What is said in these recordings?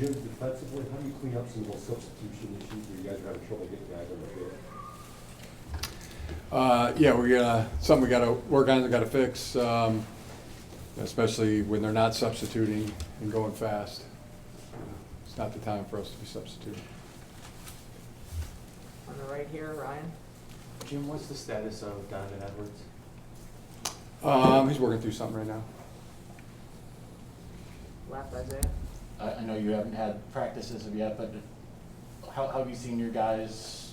Jim, defensively, how do you clean up some of those substitution issues where you guys are having trouble getting guys on the field? Yeah, something we got to work on, we got to fix, especially when they're not substituting and going fast. It's not the time for us to be substituting. On the right here, Ryan. Jim, what's the status of Donovan Edwards? He's working through something right now. Left, Isaiah. I know you haven't had practices of yet, but how have you seen your guys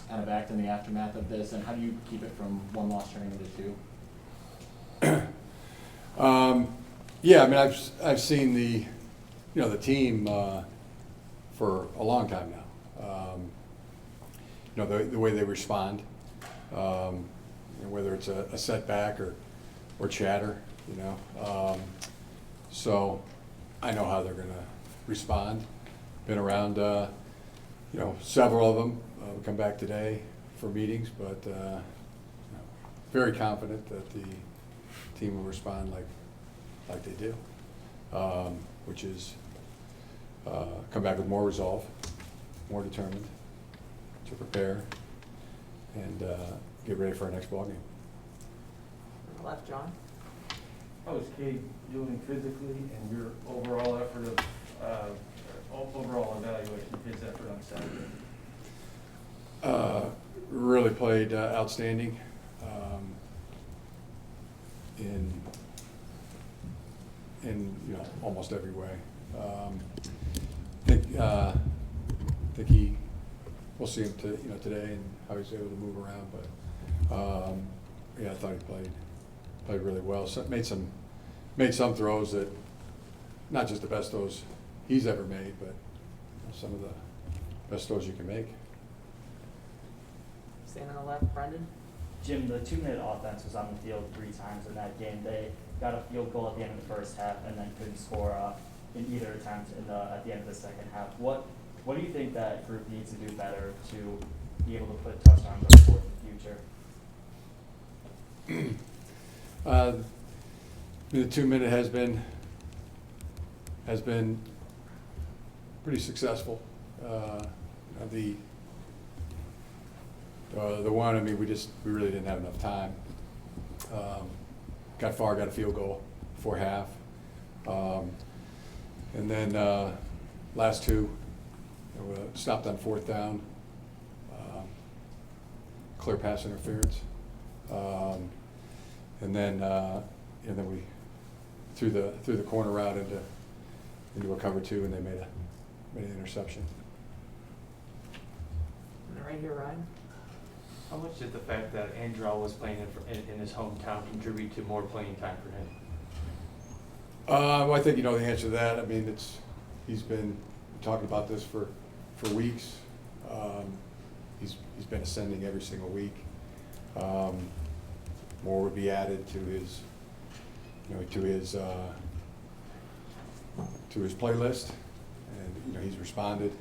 kind of act in the aftermath of this, and how do you keep it from one loss turning into two? Yeah, I mean, I've seen the team for a long time now. The way they respond, whether it's a setback or chatter, so I know how they're going to respond. Been around, several of them. We come back today for meetings, but very confident that the team will respond like they do, which is come back with more resolve, more determined to prepare, and get ready for our next ball game. On the left, John. How is Cade doing physically and your overall effort of, overall evaluation of his effort on Saturday? Really played outstanding in almost every way. Think we'll see him today and how he's able to move around, but yeah, I thought he played really well. So made some throws that not just the best throws he's ever made, but some of the best throws you can make. Staying on the left, Brendan. Jim, the 2-minute offense was on the field 3 times in that game. They got a field goal at the end of the first half and then couldn't score in either attempt at the end of the second half. What do you think that group needs to do better to be able to put touchdowns on the board in the future? The 2-minute has been pretty successful. The one, I mean, we really didn't have enough time. Got a field goal before half, and then last 2 stopped on 4th down, clear pass interference, and then we threw the corner route into a cover 2, and they made an interception. On the right here, Ryan. How much did the fact that Andrell was playing in his hometown contribute to more playing time for him? Well, I think you know the answer to that. I mean, he's been talking about this for weeks. He's been ascending every single week. More would be added to his playlist, and he's responded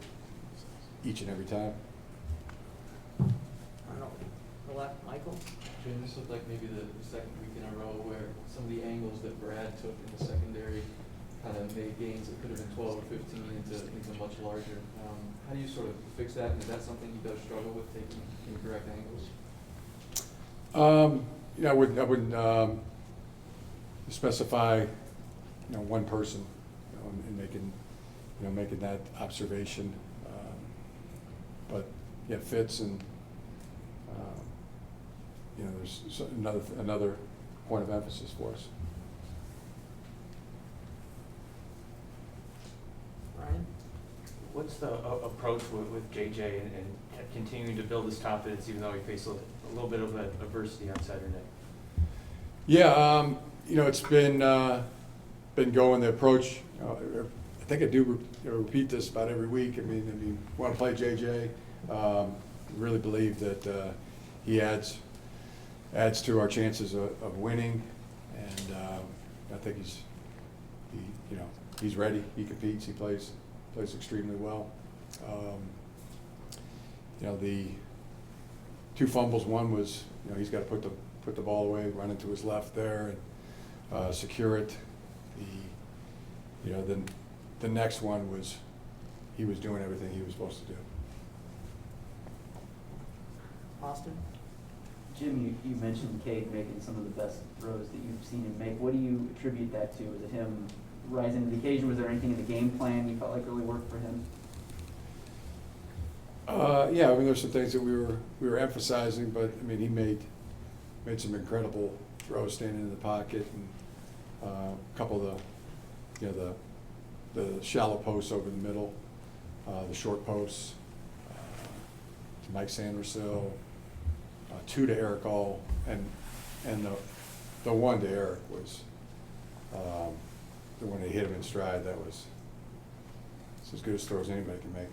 each and every time. On the left, Michael. Jim, this looked like maybe the second week in a row where some of the angles that Brad took in the secondary kind of made gains that could have been 12 or 15 into much larger. How do you sort of fix that? And is that something he does struggle with, taking incorrect angles? I wouldn't specify one person in making that observation, but yeah, fits, and there's another point of emphasis for us. Ryan. What's the approach with JJ and continuing to build his confidence even though he faced a little bit of adversity on Saturday? Yeah, it's been going the approach. I think I do repeat this about every week. I mean, want to play JJ. Really believe that he adds to our chances of winning, and I think he's ready. He competes. He plays extremely well. The 2 fumbles. One was he's got to put the ball away, run into his left there, and secure it. The next one was he was doing everything he was supposed to do. Austin? Jim, you mentioned Cade making some of the best throws that you've seen him make. What do you attribute that to? Was it him rising to the occasion? Was there anything in the game plan you felt like really worked for him? Yeah, I mean, there's some things that we were emphasizing, but I mean, he made some incredible throws standing in the pocket, and a couple of the shallow posts over the middle, the short posts to Mike Sandersill, two to Eric All, and the one to Eric was the one they hit him in stride. That was it's as good as throws anybody can make.